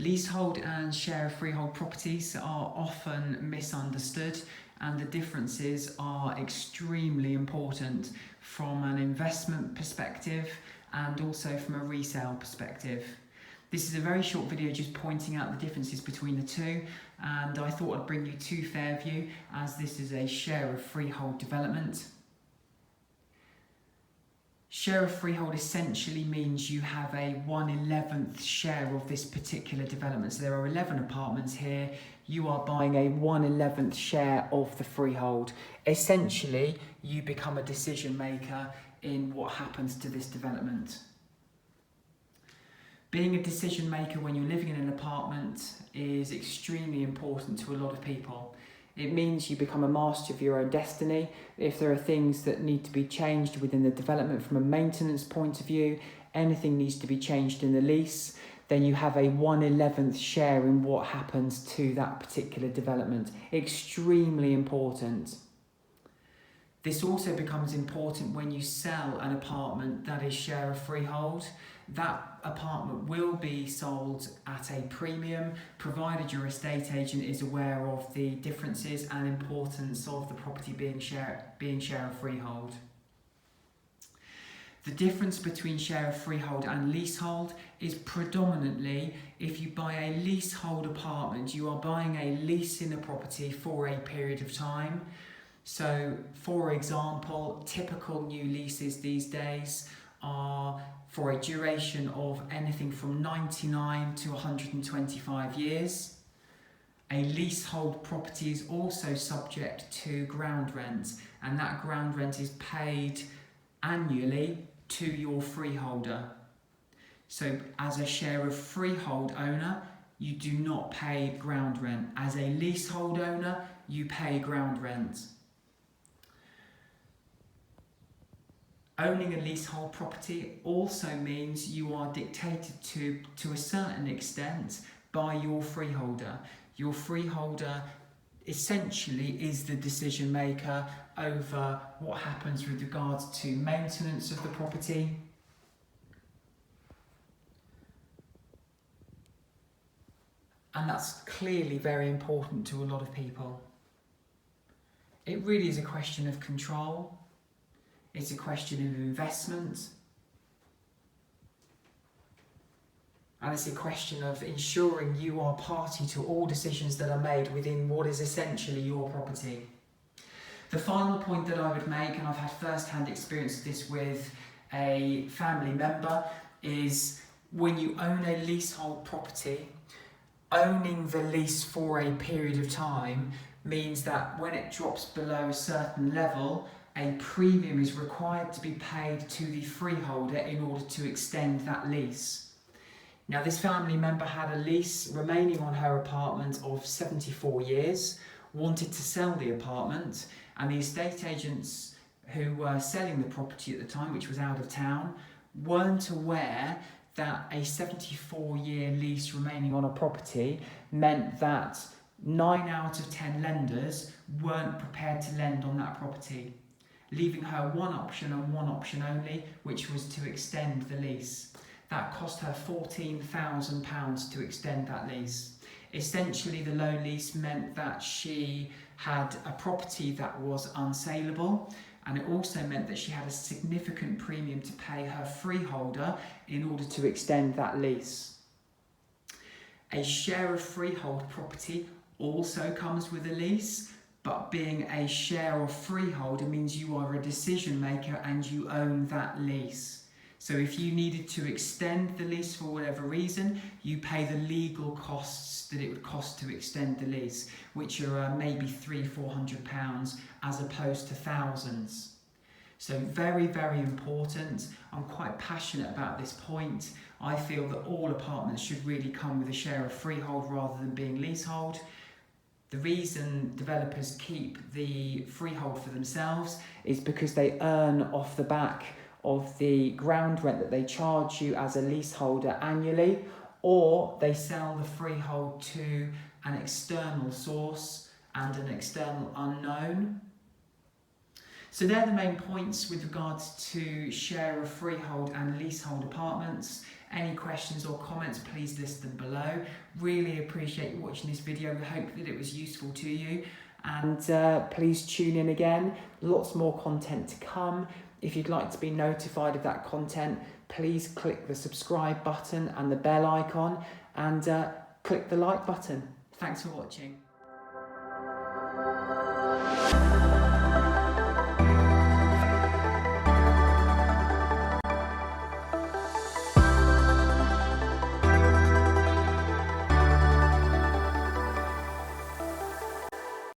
Leasehold and share of freehold properties are often misunderstood, and the differences are extremely important from an investment perspective and also from a resale perspective. This is a very short video just pointing out the differences between the two, and I thought I'd bring you to Fairview as this is a share of freehold development. Share of freehold essentially means you have a 1/11th share of this particular development. So there are 11 apartments here. You are buying a 1/11th share of the freehold. Essentially, you become a decision maker in what happens to this development. Being a decision maker when you're living in an apartment is extremely important to a lot of people. It means you become a master of your own destiny. If there are things that need to be changed within the development from a maintenance point of view, anything needs to be changed in the lease, then you have a 1/11th share in what happens to that particular development. Extremely important. This also becomes important when you sell an apartment that is share of freehold. That apartment will be sold at a premium, provided your estate agent is aware of the differences and importance of the property being share of freehold. The difference between share of freehold and leasehold is predominantly if you buy a leasehold apartment, you are buying a lease in a property for a period of time. So, for example, typical new leases these days are for a duration of anything from 99 to 125 years. A leasehold property is also subject to ground rent, and that ground rent is paid annually to your freeholder. So as a share of freehold owner, you do not pay ground rent. As a leasehold owner, you pay ground rent. Owning a leasehold property also means you are dictated to a certain extent by your freeholder. Your freeholder essentially is the decision maker over what happens with regards to maintenance of the property. And that's clearly very important to a lot of people. It really is a question of control. It's a question of investment, and it's a question of ensuring you are party to all decisions that are made within what is essentially your property. The final point that I would make, and I've had first-hand experience of this with a family member, is when you own a leasehold property, owning the lease for a period of time means that when it drops below a certain level, a premium is required to be paid to the freeholder in order to extend that lease. Now, this family member had a lease remaining on her apartment of 74 years, wanted to sell the apartment, and the estate agents who were selling the property at the time, which was out of town, weren't aware that a 74-year lease remaining on a property meant that 9 out of 10 lenders weren't prepared to lend on that property, leaving her one option and one option only, which was to extend the lease. That cost her £14,000 to extend that lease. Essentially, the low lease meant that she had a property that was unsaleable, and it also meant that she had a significant premium to pay her freeholder in order to extend that lease. A share of freehold property also comes with a lease, but being a share of freehold, it means you are a decision maker and you own that lease. So if you needed to extend the lease for whatever reason, you pay the legal costs that it would cost to extend the lease, which are maybe £300-400 as opposed to thousands. So very, very important. I'm quite passionate about this point. I feel that all apartments should really come with a share of freehold rather than being leasehold. The reason developers keep the freehold for themselves is because they earn off the back of the ground rent that they charge you as a leaseholder annually, or they sell the freehold to an external source and an external unknown. So they're the main points with regards to share of freehold and leasehold apartments. Any questions or comments, please list them below. Really appreciate you watching this video. We hope that it was useful to you. And please tune in again. Lots more content to come. If you'd like to be notified of that content, please click the subscribe button and the bell icon, and click the like button. Thanks for watching.